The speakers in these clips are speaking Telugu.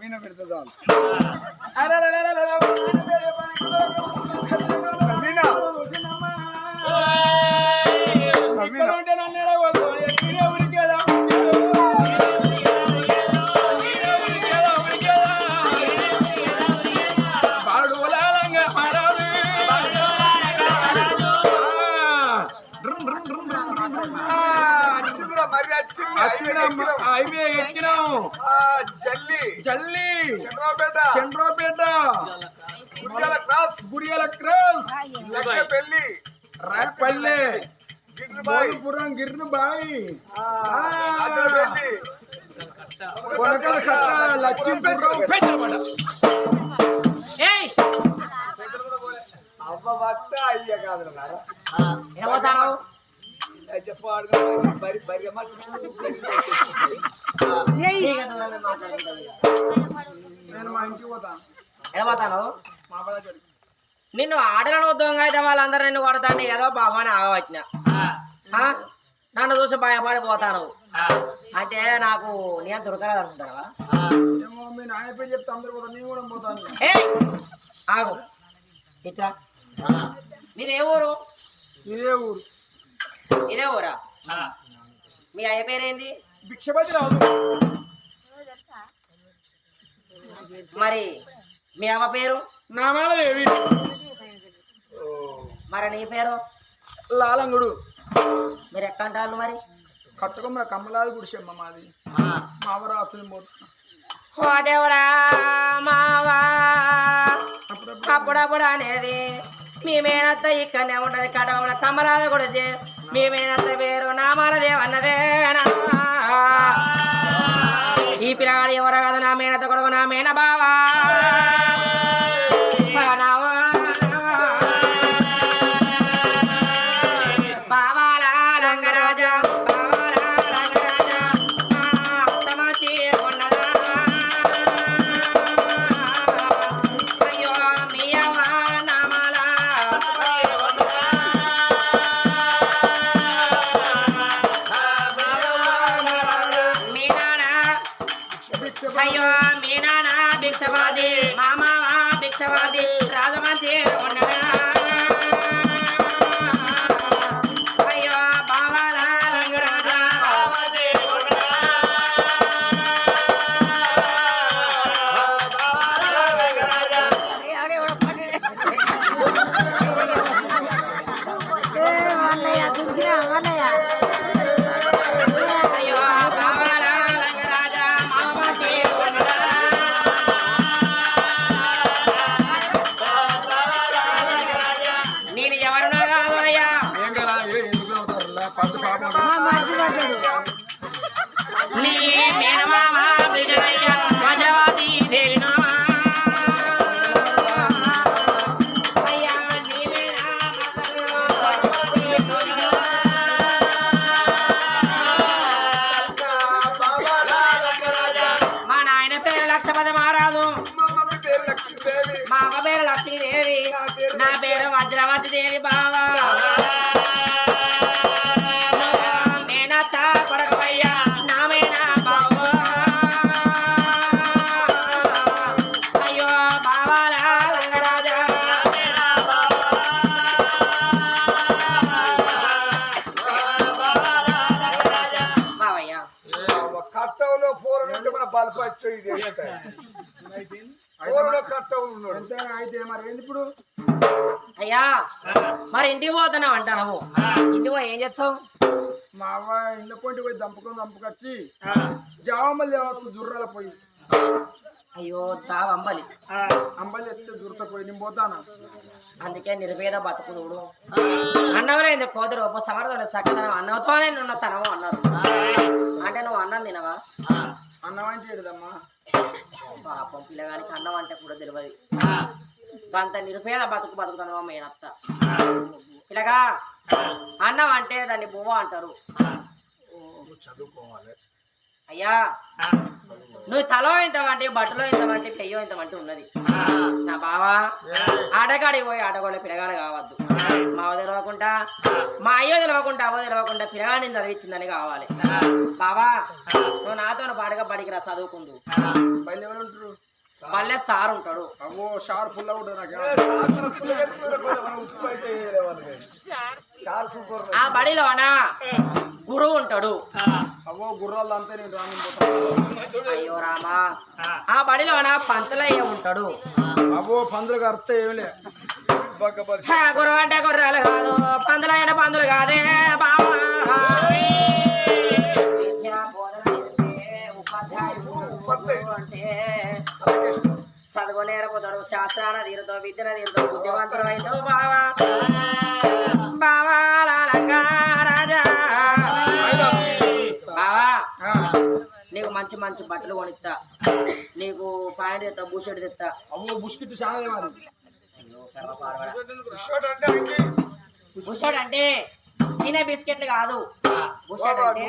నవీన పెడతా జల్లి చంద్రపేట గుడియాల క్రాస్ రాయపల్లి గిర్నుపురం గిర్నుబాయి కొనకల కట్ట లక్ష్మీపురం అవ్వ బట్ట అయ్య కాదు నిన్ను ఆటలను దొంగ అయితే వాళ్ళందరూ నిన్ను కొడతాండి ఏదో బాబాని ఆగవచ్చిన నన్ను చూసి భయపడిపోతాను అంటే నాకు నేను దొరకలేదు అనుకుంటావా ఆగు ఇట్లా మీదే ఊరు ఇదే ఊరా మీ అయ్య పేరేంది భిక్షపతి రాదు మరి మీ అమ్మ పేరు నామాలదేవి మరి నీ పేరు లాలంగుడు మీరు ఎక్కంటారు మరి కట్టుకున్న కమ్మలాది గుడిసెమ్మ మాది మావరాత్రి ఓ దేవుడా మావా అప్పుడప్పుడు అనేది మీ మేనత్త ఇక్కడనే ఉంటది కడవల కమ్మరాల గుడిసె మీ మేనత్త పేరు నామాలదేవన్నదే ఈ పిల్లగాడు ఎవరో కదా నా మేనత్త కొడుకు నా మేన బావా బావాల రంగరాజా అయ్యో మీ నాన్న భిక్షవాది మా మామ భిక్షవాది రాజమంచి ఉండడా అయ్యో బావాల రంగరాజా మా అమ్మ పేరు లక్ష్మీదేవి నా పేరు వజ్రవతి దేవి బావా మేనత్త కొడకవయ్యా నా మేనా బావా అయ్యో బావాల రంగరాజా బావయ్యా కట్టవులో పూర నుండి మన బలపచ్చు ఇది అయితే మరి ఏంది ఇప్పుడు అయ్యా మరి ఇంటికి పోతున్నావు అంటావు ఇంటికి పోయి ఏం చేస్తావు మా అవ్వ ఇంట్లో పోయి పోయి దంపుకొచ్చి జావమల్లి లేవచ్చు జుర్రాల పోయి అయ్యో చావు అంబలి అంబలి ఎత్తే జుర్రత పోయి నేను పోతాను అందుకే నిర్వేద బతుకుదుడు అన్నవరైంది కోదరు సమర్థం సకదనం అన్నతోనే ఉన్న తనము అన్నారు అంటే నువ్వు అన్నం తినవా అన్నం అంటే ఏదమ్మా పాపం పిల్లగానికి అన్నం అంటే కూడా తెలియదు అంత నిరుపేద బతుకుతుందమ్మా మేనత్త పిల్లగా అన్నం అంటే దాన్ని బువ్వ అంటారు చదువుకోవాలి అయ్యా నువ్వు తలో ఇంతమంటే బట్టలో ఇంతమంటే పెయ్యో ఇంతమంటే ఉన్నది నా బావా ఆటగాడికి పోయి ఆటగాళ్ళ పిల్లగాడు కావద్దు మా తెలవకుండా మా అయ్యో తెలవకుండా అవ్వ తెలవకుండా పిల్లగాడిని చదివించిందని కావాలి బావా నువ్వు నాతో పాటుగా బడికి రా చదువుకుందు బయలు ఎవరు ఉంటారు బల్లె సార్ ఉంటాడు. అవో షార్ పుల్ల ఉంటుంది నాకు ఆ బడిలోన గురువు ఉంటాడు. అవో గుర్రాలు అంతే నేను రాను. అయ్యో రామా, ఆ బడిలోన పంతులయ్య ఉంటాడు. అవో పందులకు అర్థం ఏమిలే. గురువు అంటే గుర్రాలు కాదు, పందులైన పందులు కాదే బాబా. అంటే చదువు నేర్పుతాడు, శాస్త్రాన తీరుతో, విద్యన తీరుతో, బుద్ధివంతుడు అవుతావు బావా. బావా రాజా బావా, నీకు మంచి మంచి బట్టలు కొనిస్తా, నీకు ప్యాంట్ తెస్తా, బూషర్ట్ తెస్తా. అవో బుష్కిట్ చాలా ఏమాది. బుషర్ట్ అంటే తినే బిస్కెట్లు కాదు. బుషర్ట్ అంటే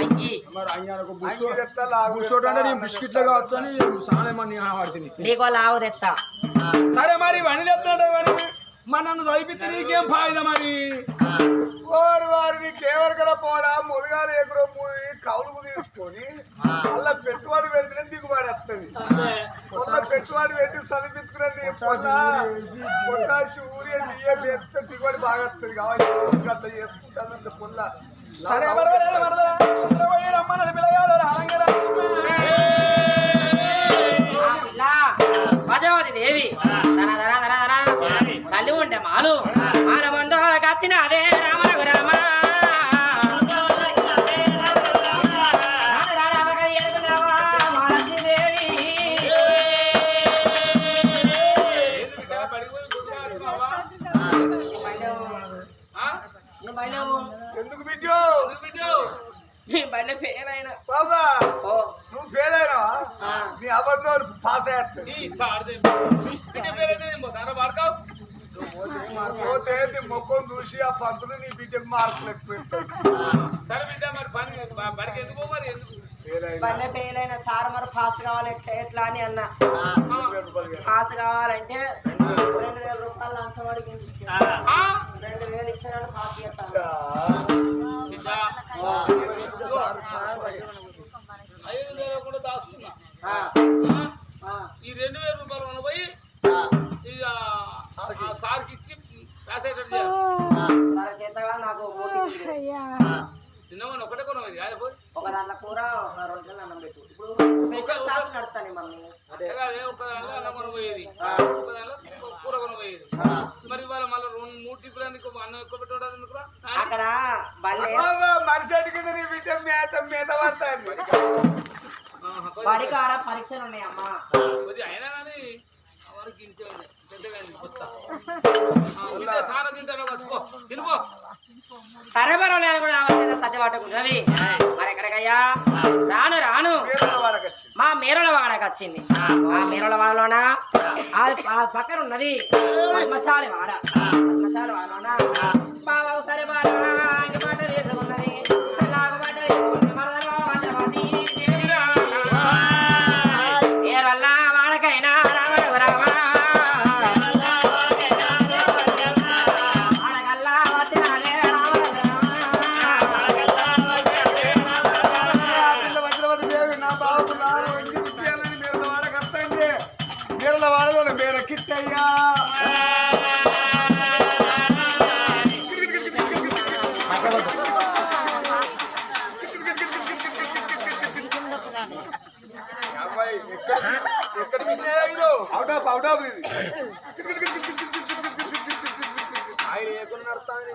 అంగి. మరి అయ్యానికి బుషోట్ అంటే నీ బిస్కెట్లు కావచ్చు అని చాలా మంది వాడుతుంది. నీకు లావు తెస్తా. సరే మరి వని తెస్తాడు. మరి మరి నన్ను చదివితే నీకేం ఫాయిదా మరి? వారిని కేవరకర పోడా ముదగాలు ఎగురో కౌలుకు తీసుకొని అలా పెట్టుబడి పెడితేనే దిగుబడి వస్తుంది. పొల్ల పెట్టుబడి పెట్టి చదివించుకునే పొట్టాసి ఊరి బియ్యం వేస్తే దిగుబడి బాగా వస్తుంది. కాబట్టి అట్లా చేసుకుంటానంటే పొల్ల. సరే రమ్మన్నది పిల్లగాడు పద్మావతి దేవి తల్లి ఉంటే మాలు మాల ముందు కచ్చిన అదే రామ రామ ఎందుకు బిడ్డో బండి ఫెయిల్ అయినా బాబా నువ్వు ఫెయిల్ అయినావా? నీ అబద్ధాలు పాస్ పోతే నీ ముఖం చూసి ఆ పంతులు నీ బిడ్డకు మార్కులు ఎక్కువ బండి ఫెయిల్ అయిన సార్ మరి పాస్ కావాలి ఎట్లా అని అన్న. పాస్ కావాలంటే 2000 రూపాయలు లంచం అడిగి 2000 ఇస్తాడు పాస్ చేస్తాను. 5,000 కూడా దాచుకున్నా. ఈ 2,000 రూపాయలు మనం పోయి ఇక సార్కి ఇచ్చి రాసేటట్టు చేతగా నాకు తిన్నమని ఒకటే కొనది కాదు. ఒక దాంట్లో కూర, ఒక 2 గంటలు అన్నం పెట్టు. ఇప్పుడు స్పెషల్ క్లాస్ నడుస్తాను మమ్మీ. అదే ఒక దాంట్లో అన్నం కొనబోయేది, ఒక దాంట్లో కూర కొనబోయేది. మరి ఇవాళ మళ్ళీ 2-3 టిప్పులన్నీ అన్నం ఎక్కువ పెట్టడం ఎందుకురా? అక్కడ బల్లే మనిషి కింద నీ బిడ్డ మేత పడతాను. బడికి ఆడ పరీక్షలు ఉన్నాయమ్మా. కొద్దిగా అయినా కానీ వారికి ఇంటే కొత్త సారా తింటాను తినుకో. సరే పర్వాలేదు కూడా సత్య పట్టుకుంటుంది. మరి ఎక్కడికయ్యా రాను మా మేరల వాడకి వచ్చింది. ఆ మేరల వాడలోన పక్కన ఉన్నది పద్మశాలి వాడ. పద్మశాలి వాడలోన బాబా సరే వాడ పాట తీసుకున్నది. పేరు వాడకైనా రామ రామ ఎక్కడ మిషన్ అవుట్ ఆఫ్ ఇది ఆయన ఎక్కడ నడుస్తాను.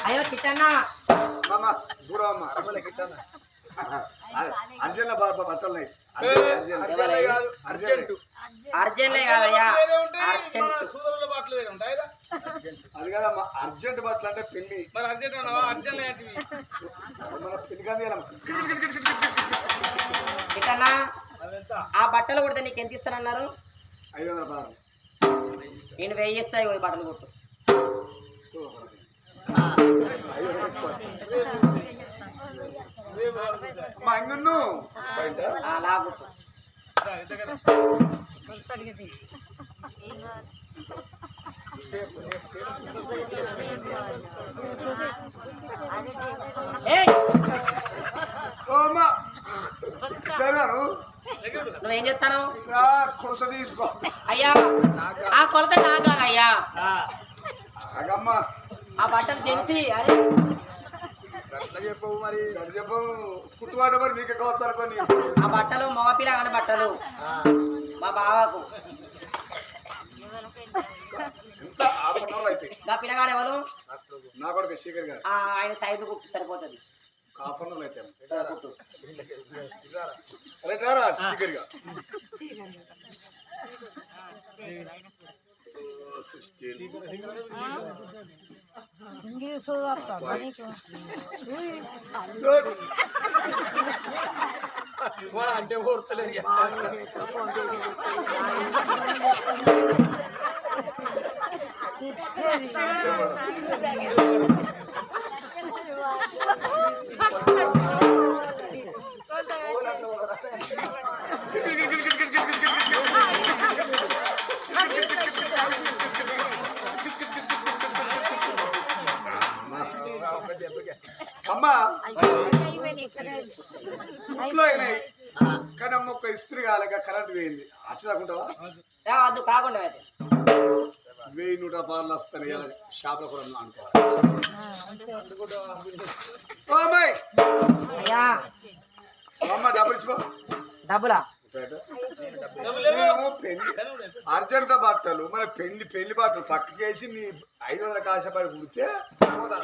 అయ్యో కిట్టన్నా అర్జెంట్లే కాదయ్యా సూదరుల బాటలు ఉంటాయి. అది కదమ్మా అర్జెంట్ బట్టలు అంటే పెళ్లి. మరి అర్జెంట్ అన్నావా? అర్జెంట్ లాంటివి మన పెళ్లి కానీ కిట్టన్నా ఆ బట్టలు కుడితే నీకు ఎంత ఇస్తానన్నారు? 500 నేను 1000 ఇస్తాయి బట్టలు కుట్టు. మంగును అలా కుట్టు. ఎగురుతాను నువ్వేం చేస్తాను కొలత తీసుకో అయ్యా ఆ కొలత నాకు కాదు అయ్యా అగమ్మ ఆ బట్టలు తెలిసి అరే అట్లా చెప్పవు మరి చెప్పు కుట్టుబాట మరి మీకు ఎక్కువ వస్తారు కొన్ని ఆ బట్టలు మగపిల్ల కాని బట్టలు మా బావకు ఎంత హాఫ్ అన్ అవర్ అయితే నా పిల్లగాడు ఎవరు నా కొడుకు శేఖర్ గారు ఆయన సైజు కుట్టు సరిపోతుంది హాఫ్ అన్ అవర్ అయితే కుట్టు అరే రారా శేఖర్ గారు ఇంగ్లీషు వస్తుందా నీకు అంటే కోరుతలేదు అమ్మా ఇంట్లో అయినాయి కానీ అమ్మ ఒక ఇస్త్రీ కాలేక కరెంట్ పోయింది అచ్చదాకుంటావా వద్దు కాకుండా అయితే 1100 వస్తాయి షాప్ లో కూడా అనుకో అమ్మాయి అయ్యా అమ్మ డబ్బులు ఇచ్చిపో డబ్బులా అర్జెంట్ బట్టలు మన పెళ్లి బట్టలు పక్కకేసి నీ 500 కాశపడి కుడితే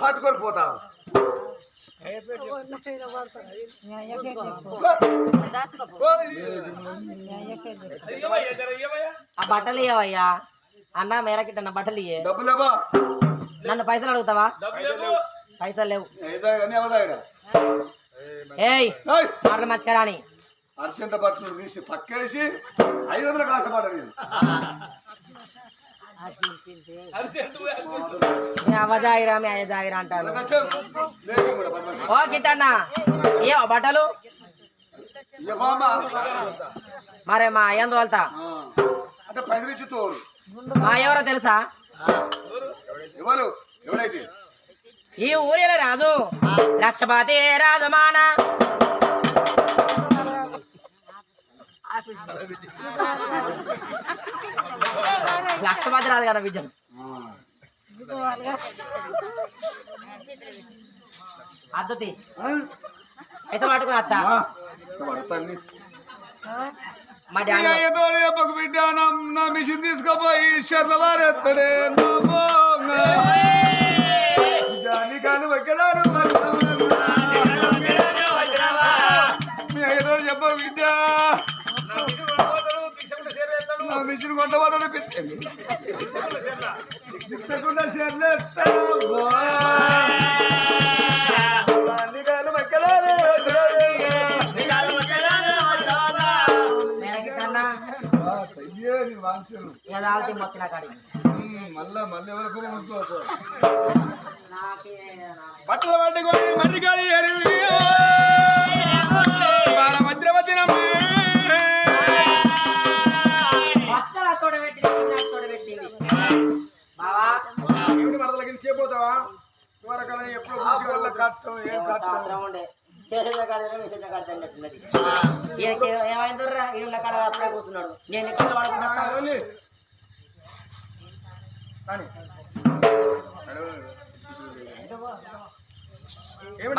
పట్టుకొని పోతావు ఆ బట్టలు ఇవ్వయ్యా అన్న మేరకిట్ట బట్టలు ఇయ్యే డబ్బులేవా నన్ను పైసలు అడుగుతావా పైసలు లేవు ఏయ్ మాటలు మంచిగా రాని అర్జెంట్ బట్టలు తీసి పక్కేసి 500 కాశపడని అవజాగిరా మీ అయ్యజాగిరా అంటారు ఓ కిట్టన్న ఏ బట్టలు మరే మా అయ్యందు వెళ్తా అంటే పైసలు ఇచ్చి తోడు మా ఎవరో తెలుసా ఎవరు ఎవరైతే ఈ ఊరిలో రాజు లక్షపతి రాజమాన లక్షపతి రాదు కదా విజయం అద్దతి అయితే పట్టుకుని అత్త మా డాడీ బిడ్డ నా మిషన్ తీసుకోపోయి షర్ల వారెత్తడే కాలు వగ్గలారు చెప్ప బిడ్డ నా మిషన్ కొంటపోతాడు పిచ్చకుండా షర్లు కాలు వగ్గలారు మొక్కిన కాడి మళ్ళీ ఎవరికి బట్టలు పట్టుకొని మధ్యకాడి ఏమిటి మరదలకి చేపోతావా వరకాలని ఎప్పుడు కట్టం ఏం కట్టం ఉండే ఏమైందిరా ఈయన కాడ అప్పుడే కూర్చున్నాడు నేను ఇక్కడ పడుకున్నా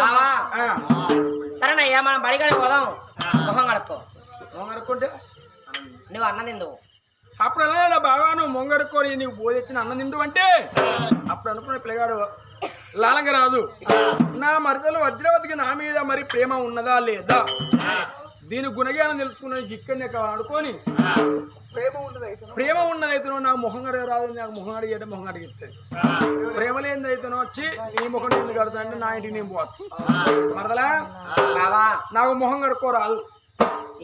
బావా సరేనయ్యా మనం బడికాడికి పోదాం మొహం కడుక్కో కడుక్కుంటే నువ్వు అన్నం తిందువు అప్పుడు ఎలా బాగా నువ్వు మొంగడుకొని నీవు బోధించిన అన్నం తిండు అంటే అప్పుడు అనుకున్న పిల్లగాడు లాలంగా రాదు నా మరిదలు వజ్రవతికి నా మీద మరి ప్రేమ ఉన్నదా లేదా దీని గుణగానం తెలుసుకున్న ఇక్కడనే అనుకొని ప్రేమ ఉన్నదైతేనో నాకు మొహం అడిగి రాదు నాకు మొహం అడిగేట మొహం అడిగిస్తుంది ప్రేమ లేనిదైతేనో వచ్చి నీ మొహం ఎందుకు కడతా అంటే నా ఇంటికి నేను పోవచ్చు మరదలా బావా నాకు మొహం కడుక్కోరాదు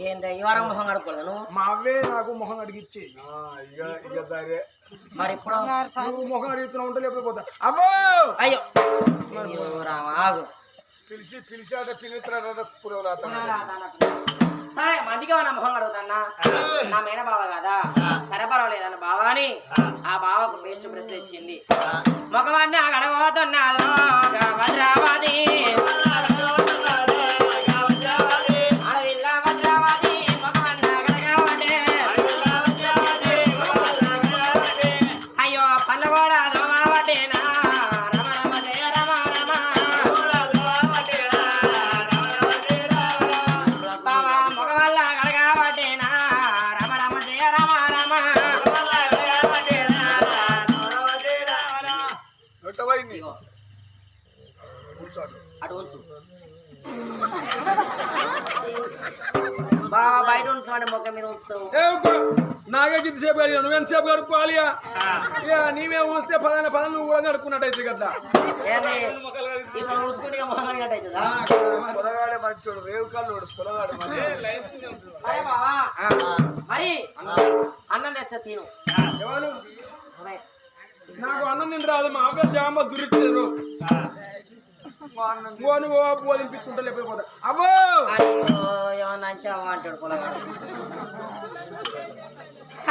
ఏంది ఈ వారం మొహం కడుక్కోలేదు మా అవ్వే నాకు మొహం అడిగిచ్చి మరి ఇప్పుడు నువ్వు మొహం అడుగుతున్నావు ఉంటే లేకపోతే పోతా అవ్వో అయ్యో రామా ఆగు పిలిచాట పిలుస్తాడ సరే మందిగా నా మొహం అడుగుతాన్నా నా మేడ బావ కదా సరే పర్వాలేదన్న బావా అని ఆ బావకు బెస్ట్ బ్రష్ తెచ్చింది ముఖమన్నీ అడగబోతున్నాడు భద్రావతి అడవిల్ల భద్రావతి అంటే మొక్క మీద ఉంచుతావు నాకే గిద్ది సేపు కడిగా నువ్వెంతసేపు కడుక్కోవాలి ఇక నీవే ఊస్తే పదాలు నువ్వు కూడా కడుక్కున్నట్టయితే కదా ఏంది ఇక ఊసుకుంటే ఇక మొహం కడిగట్టు అవుతుందా పొలగాడే మంచోడు రేవు కల్లోడు పొలగాడు సరే బావా మరి అన్నం తెచ్చా తిను ఎవరు అదే. నాకు అన్నం తిండి రాదు మా అబ్బాయి జామ దురికిలేరు నువ్వు బోధింపించుకుంటా లేకపోతే అబ్బో అయ్యో ఏమన్నా అంచావా అంటాడు పొలగాడు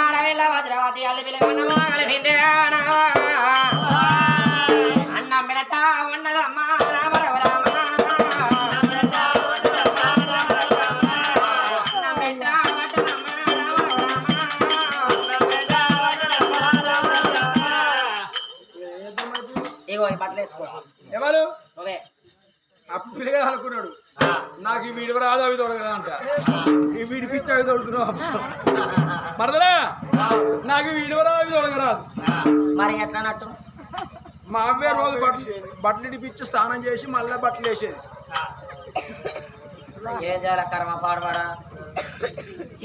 ఆడవిల్ల వజ్రవతి అల్లి పిల్లగన్నమా కలిపిందే అన్నం మిరట ఉన్నదమ్మా రామ రామ రామ అన్నం మిరట ఇగో ఈ బట్టలు వేసుకో ఎవరు నువ్వే అప్పుడు పిల్లగా అనుకున్నాడు నాకు ఈ వీడి రాదు అవి తొడగదా అంట ఈ వీడి పిచ్చి అవి తొడుగుతున్నావు మరదలా నాకు వీడి రాదు అవి తొడగరాదు మరి ఎట్లా నట్టు మా అవ్వే రోజు బట్టలు ఇడిపించి స్నానం చేసి మళ్ళీ బట్టలు వేసేది ఏం చేయాలి కర్మ పాడవాడా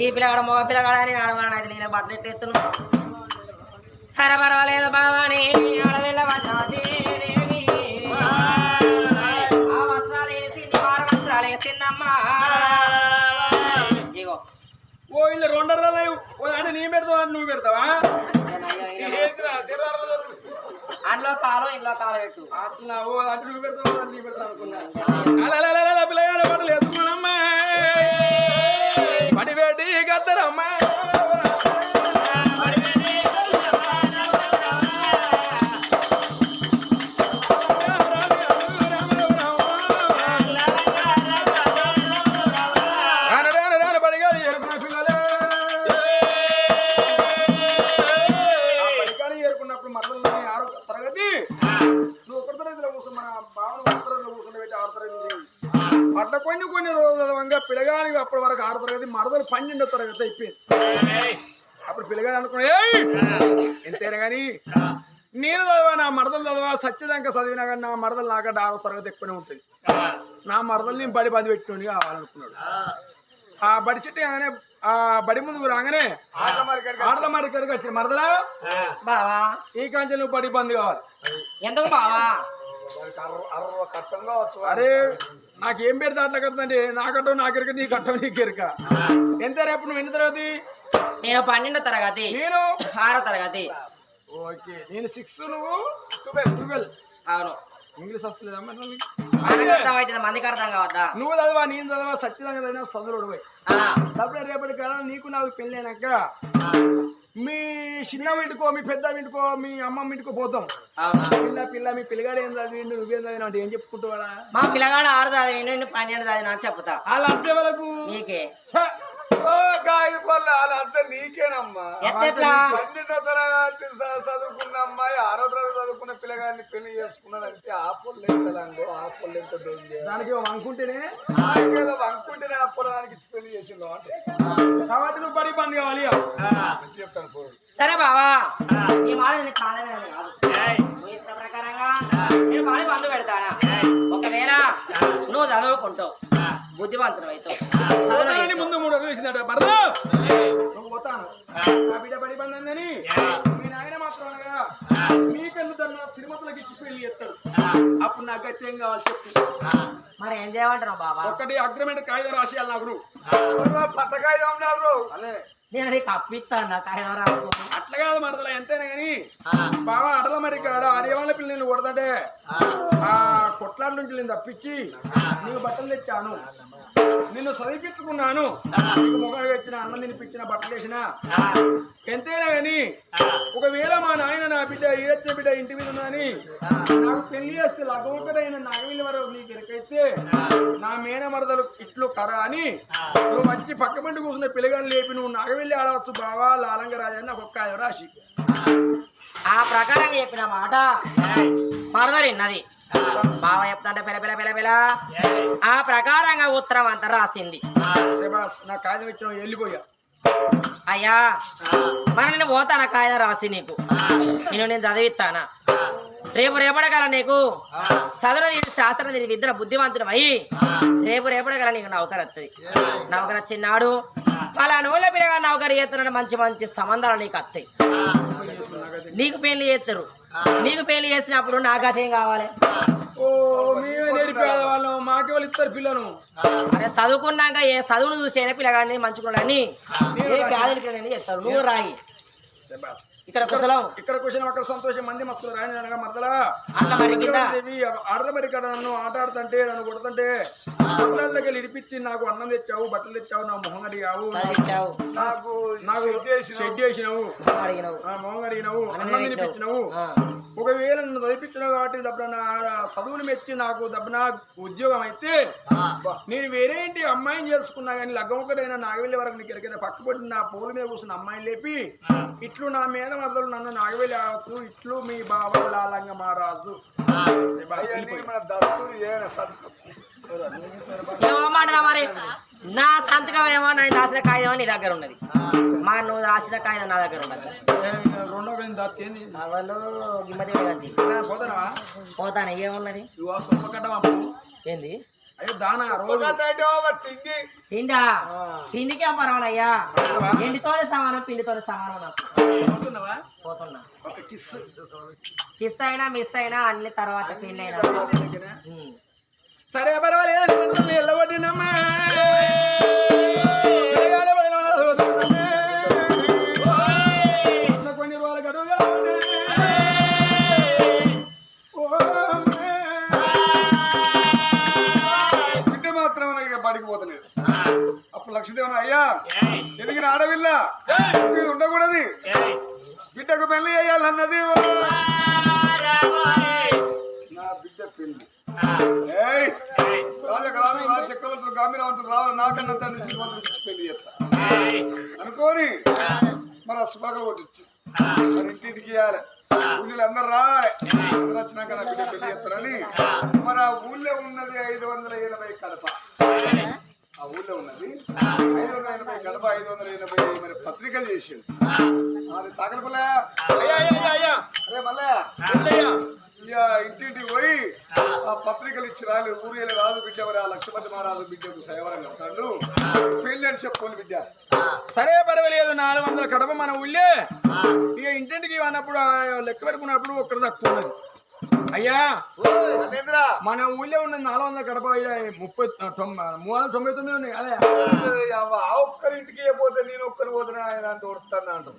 ఈ పిల్లగాడు మగ పిల్లగాడు అని ఆడవాడు అయితే నేను బట్టలు ఎట్లా ఎత్తును సరే పర్వాలేదు బావాని ఆడవిల్ల వజ్రవతి ఆ వస్త్రాలు వేసింది వారు వస్త్రాలు వేసిందమ్మా ఇగో ఓ ఇల్లు రెండర్లు అంటే నీ పెడతావా నువ్వు పెడతావా అందులో కాలు ఇంట్లో కాలు పెట్టు అట్లా ఓ అంటే నువ్వు పెడతావా నీ పెడతావు అనుకున్నా పిల్లగాడు బట్టలు వేసుకున్నామ్మా పడి పెట్టి కత్తరమ్మా అట్లా కొన్ని రోజుల పిల్లగానికి అప్పటి వరకు 6వ తరగతి మరదలు 12వ తరగతి అయిపోయింది అప్పుడు పిల్లగాడు అనుకున్నా ఎంతైనా కానీ నేను చదవా నా మరదలు చదవా సత్యదాకా చదివినా కానీ నా మరదలు నాకంటే 6వ తరగతి ఎక్కువనే ఉంటుంది నా మరదలు నేను బడి పెట్టుకుని కావాలనుకున్నాడు ఆ బడి చెట్టు కానీ ఆ బడి ముందుకు రాగానే ఆటల మరికడికి వచ్చిన మరదలా బావా ఈ కాంచె నువ్వు బడి బంద్ కావాలి ఎందుకు బావా అరే నాకేం పేరు దాంట్లో కదండి నాకట్టం నాకెరక నీ కట్టం నీకెరక ఎంత రేపు నువ్వు ఎన్ని తరగతి నేను 12వ తరగతి నేను 6వ తరగతి ఓకే నేను 6 నువ్వు 12 అవును ఇంగ్లీష్ వస్తలేదమ్మా అర్థమైతే మందికి అర్థం కావద్దా నువ్వు చదవా నేను చదవా సత్యదంగా చదువుడు పోయి డబ్బులు రేపటి కాలం నీకు నాకు పెళ్ళి అయినాక మీ చిన్న ఇంటికో మీ పెద్ద ఇంటికో మీ అమ్మమ్మ ఇంటికో పోతాం పిల్ల మీ పిల్లగాడు ఏం చదివిండు నువ్వేం చదివినా అంటే ఏం చెప్పుకుంటావాడా మా పిల్లగాడు 6 చదివిండు 12 చదివినా అని చెప్తా వాళ్ళ అర్థం వరకు నీకే వాళ్ళంతా నీకేనమ్మా ఎట్లా 12వ తరగతి చదువుకున్న అమ్మాయి 6వ తరగతి చదువుకున్న పిల్లగాడిని పెళ్లి చేసుకున్నదంటే ఆ పొల్లు ఎంత లంగో ఆ పొల్లు ఎంత దానికి అనుకుంటేనే అనుకుంటేనే ఆ పొలానికి పెళ్లి చేసిందో అంటే కాబట్టి నువ్వు బడి బంద్ కావాలి చెప్తాను పోరు సరే బావా ఈ మాట నేను కాదనే కాదు నువ్వు ఇష్ట ప్రకారంగా నేను బాగా బంధు పెడతానా ఒకవేళ నువ్వు చదువుకుంటావు బుద్ధిమంతుడు అవుతావు ముందు 3 రోజులు వేసిందట బరదా నువ్వు పోతాను నా బిడ్డ బడి బంద్ అందని మీ నాయన మాత్రం అనగా మీకెందుకు తిరుమతలకు ఇచ్చి పెళ్లి చేస్తాడు అప్పుడు నాకు గత్యం కావాలి చెప్పు మరి ఏం చేయమంటున్నావు బాబా ఒకటి అగ్రిమెంట్ కాగితం రాసేయాలి నాకు నువ్వు పట్టకాయ ఉన్నారు నేను నీకు అప్పిస్తాను నా కాగితం రాసుకో అట్లా కాదు మరదల ఎంతైనా కానీ బాబా అడల మరి కాడ అదేవాళ్ళ పిల్లలు కొడతాడే ఆ కొట్లాట నుంచి నేను తప్పించి నీకు బట్టలు తెచ్చాను నిన్ను చదివిపించుకున్నాను నీకు మొగలు వచ్చిన అన్నం తినిపించిన బట్టలు వేసిన ఎంతైనా కానీ ఒకవేళ మా నాయన నా బిడ్డ ఈడొచ్చే బిడ్డ ఇంటి మీద ఉన్నదని నాకు పెళ్లి చేస్తే లగొక్కడైన నాగవిల్లి వరకు నీకు ఎరకైతే నా మేన మరదలు ఇట్లు కరా అని నువ్వు వచ్చి పక్క పండి కూర్చున్న పిల్లగాని లేపి నువ్వు నాగవెల్లి ఆడవచ్చు బావా లాలంగ రాజా నాకు ఒక్క రాశి ఆ ప్రకారం చెప్పిన మాట మరదలు విన్నది బావ చెప్తాంటే పిల్ల ఆ ప్రకారంగా ఉత్తరం అంతా రాసింది నా కాగితం ఇచ్చిన వెళ్ళిపోయా అయ్యా మరి నేను పోతానా కాగితం రాసి నీకు నేను చదివిస్తానా రేపడగల నీకు చదువు తీరి శాస్త్రం తీరి విద్య బుద్ధిమంతుడు అయ్యి రేపడగల నీకు నౌకరు వస్తుంది. నౌకరు వచ్చినాడు వాళ్ళ నూళ్ళ పిల్లగా నౌకరు చేస్తున్నాడు. మంచి మంచి సంబంధాలు నీకు వస్తాయి. నీకు పెళ్లి చేస్తారు. నీకు పెళ్లి చేసినప్పుడు నాకు అదేం కావాలి? ఓ మేమే నేర్పేదవాళ్ళం, మాకే వాళ్ళు ఇస్తారు పిల్లను. అరే చదువుకున్నాక ఏ చదువును చూసేనా పిల్లగాడిని మంచుకున్నాడని పిల్లని చెప్తారు. నువ్వు రాయి ఇక్కడ కుశలం, ఇక్కడ క్వశ్చన్ అక్కడ సంతోషం, మంది మస్తులు రాని అనగా మరదలా అట్లా మరి కింద ఆడల మరి ఇక్కడ నన్ను ఆట ఆడుతుంటే నన్ను కొడుతుంటే బట్టలకి ఇడిపించి నాకు అన్నం తెచ్చావు, బట్టలు తెచ్చావు, నా మొహం అడిగావు, ఇచ్చావు, నాకు షెడ్ చేసినావు, అడిగినావు, మొహం అడిగినావు, అన్నం తినిపించినావు. ఒకవేళ నన్ను చదివించినావు కాబట్టి దబ్బన నా చదువులు మెచ్చి నాకు దబ్బన ఉద్యోగం అయితే నేను వేరే ఇంటి అమ్మాయిని చేసుకున్నా కానీ లగ్గం ఒకటైనా నాగవెల్లి వరకు నీకు ఎక్కడికైనా పక్కపడి నా పూల మీద కూర్చున్న అమ్మాయిని లేపి ఇట్లు నా మీద మరదలు నన్ను నాగవెల్లి ఆవచ్చు, ఇట్లు మీ బావ లాలంగ మహారాజు ఏమో మాటరా మరి. నా సంతకం ఏమో నేను రాసిన కాగితం నీ దగ్గర ఉన్నది, మా నువ్వు రాసిన కాగితం నా దగ్గర ఉన్నది. రెండో దాన్ని వాళ్ళు గిమ్మదేవుడు గంతి పోతానా పోతాను. ఏమున్నది ఏంది? అయ్యో దానా రోజు పిండా పిండికే పర్వాలయ్యా. ఎండితోనే సమానం, పిండితోనే సమానం. పోతున్నా ఒక కిస్ కిస్ అయినా మిస్ అయినా అన్ని తర్వాత పిండి అయినా సరే పర్వాలేదు వెళ్ళబడినమ్మా కొన్ని రోజులు గడువుగా బిడ్డ మాత్రం ఇక బడికి పోతలేదు. అప్పుడు లక్ష్మీదేవన అయ్యా ఎదిగిన ఆడవిల్ల ఉండకూడదు, బిడ్డకు పెళ్లి చేయాలన్నది. నా బిడ్డ పెళ్లి రాజకరాజు రాజ చక్రవర్తులు గాంభీరవంతులు రావాలి, నాకన్నా తండ్రి శ్రీమంతులు పెళ్లి చేస్తా అనుకోని మరి ఆ శుభాగా కొట్టించి మరి ఇంటింటికి ఇవ్వాలి. ఊళ్ళో అందరు రావాలి, అందరు వచ్చినాక నా బిడ్డ పెళ్లి చేస్తారని మరి ఆ ఊళ్ళో ఉన్నది 580 కడప. ఆ ఊళ్ళో ఉన్నది 580 కడప, 580 మరి పత్రికలు చేసిండు. అది సాగరపల్లె అదే మళ్ళా ఇక ఇంటింటికి పోయి ఆ పత్రికలు ఇచ్చి రాలి ఊరిలో రాదు బిడ్డ మరి ఆ లక్ష్మీపతి మహారాజు బిడ్డకు సయవరం కడతాడు పెళ్లి అని చెప్పుకోండి బిడ్డ. సరే పర్వాలేదు 400 కడప మన ఊళ్ళే. ఇక ఇంటింటికి అన్నప్పుడు లెక్క పెట్టుకున్నప్పుడు ఒక్కడ తక్కువ ఉన్నది. అయ్యా మన ఊళ్ళో ఉన్నది 400 కడప, 399 ఉన్నాయి. అదే ఆ ఒక్కరింటికి పోతే నేను ఒక్కరు పోతున్నా ఆయన తోడుతాను అంటాం.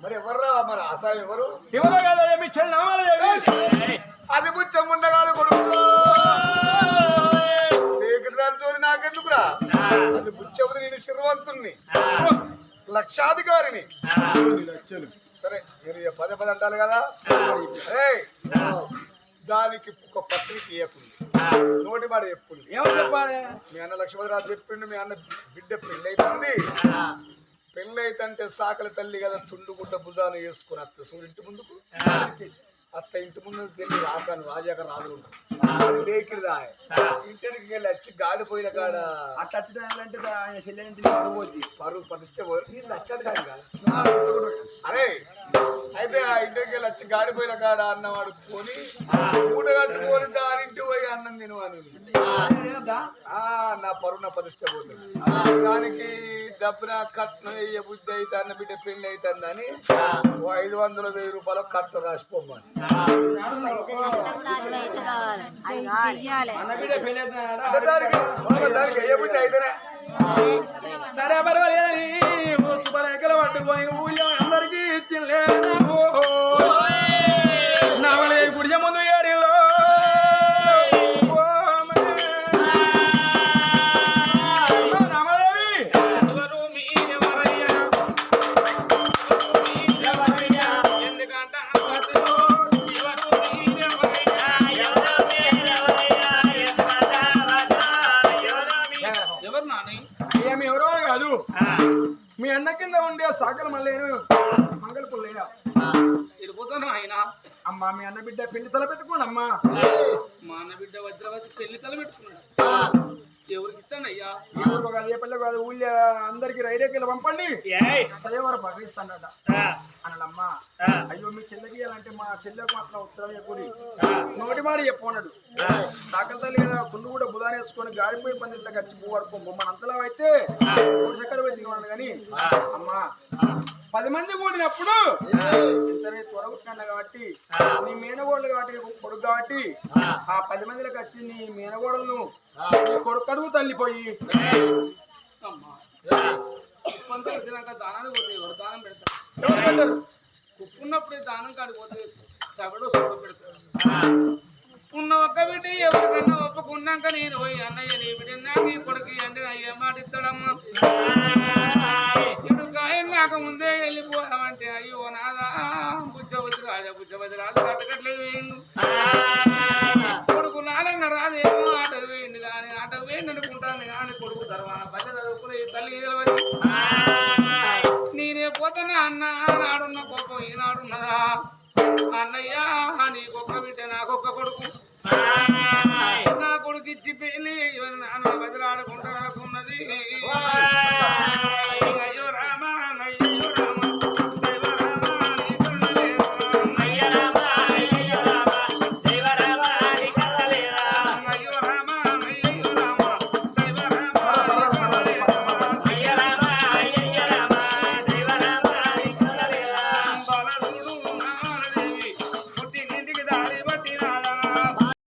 మరి ఎవర్రా మరి అసాయం ఎవరు? ఎవరో కాదు అది బుచ్చముండగాలి కొడుకు దానితో నాకెందుకురా? అది బుచ్చముడు నేను శిరవంతుణ్ణి, లక్షాధికారిని. లక్షలు సరే మీరు 10 అంటారు కదా, దానికి ఒక పత్రిక ఇవ్వకుంది, నోటి మాట చెప్పుంది. ఏమని చెప్పాలి? మీ అన్న లక్ష్మణరాజు చెప్పిండు, మీ అన్న బిడ్డ పెళ్ళి అవుతుంది. పెళ్ళి అయితే సాకలి తల్లి కదా తుండు గుడ్డ భుజాన్ని వేసుకుని అత్త చూడు ఇంటి ముందుకు అట్లా ఇంటి ముందు వెళ్ళి రాకాను రాజాక రాదు లేకిదా ఇంటికి వెళ్ళి వచ్చి గాడిపోయిన కాడ అట్లా అంటే ఆయన చెల్లెంటి పరువు ప్రతిష్ట వచ్చేది కాదు కదా. అరే అయితే ఆ ఇంటికి వెళ్ళి వచ్చి గాడిపోయిన కాడ అన్నం ఆడుకొని మూట కట్టుకొని దారింటి పోయి అన్నం తినవాను. నా పరువు నా ప్రతిష్ట పోతుంది. దానికి డబ్బున కట్నం వేయ బుద్ధి అయితే అన్న బిడ్డ పెళ్లి అవుతుందని 500,000 రూపాయలు కట్నం రాసిపోమని. దానికి ఏ బుద్ధి అయితేనే సరే పర్వాలేదని శుభరేఖలు పట్టుకొని ఊళ్ళో అందరికీ ఇచ్చింలేదు. నవలే గుడిజ ముందు ఏరిలో ఏమి ఎవరో కాదు మీ అన్న కింద ఉండే సాకల మల్లేను మంగళ పుల్లయ్య వెళ్ళిపోతాను ఆయన అమ్మా మీ అన్న బిడ్డ పెళ్లి తల పెట్టుకోండి అమ్మా. మా అన్న బిడ్డ వజ్రవతి పెళ్లి తల పెట్టుకున్నాడు ఎవరికి ఇస్తాను అయ్యా ఊరు కాదు ఏ పల్లె కాదు ఊళ్ళో అందరికి రైరేకెళ్ళి పంపండి సయవారు భరిస్తాడట అన్నడమ్మా. అయ్యో మీ చెల్లెకి అంటే మా చెల్లెకు మాత్రం ఉత్తరం ఎక్కువ నోటి మాట చెప్పన్నాడు. సాకల తల్లి కదా కుండు కూడా బుధాన్ని వేసుకొని గాడిపోయి పందిట్లో వచ్చి పువ్వు పడుకో మన అంతలా అయితే చక్కెర పోయి దిగమన్నాడు. కానీ అమ్మా 10 మంది కూడినప్పుడు ఇద్దరు త్వరగొట్టినా కాబట్టి నీ మేనగోడలు కాబట్టి కొడుకు కాబట్టి ఆ 10 మందిలోకి వచ్చి నీ మేనగోడలను కొడుకు కడుగు తల్లిపోయి కొంత వచ్చినాక దానాన్ని పోతే ఎవరు దానం పెడతారు కుప్పున్నప్పుడే దానం కాడిపోతే తగడు సొడ పెడతారు. ఉన్న ఒక్క బిడ్డ ఎవరికన్నా ఒప్పుకున్నాక నేను పోయి అన్నయ్య నీ బిడ్డ నీ కొడుకు అంటే అయ్యే మాట ఇస్తాడమ్మా. ఇప్పుడు గాయం కాక ముందే వెళ్ళిపోదామంటే అయ్యో నాదా బుజ్జవతి రాజు కట్టకట్లేదు వేయండు కొడుకు నాలన్న రాదేమో ఆటకు వేయండి కానీ ఆటకు వేయండి అనుకుంటాను కానీ కొడుకు తర్వాత బట్ట చదువుకునే తల్లి నేనే పోతానే అన్న నాడున్న కోపం ఈనాడున్నదా అన్నయ్య నీకొక్క బిడ్డ నాకొక్క కొడుకు నా కొడుకు ఇచ్చి పెళ్ళి నాన్న బదిలాడుకుంటా అనుకున్నది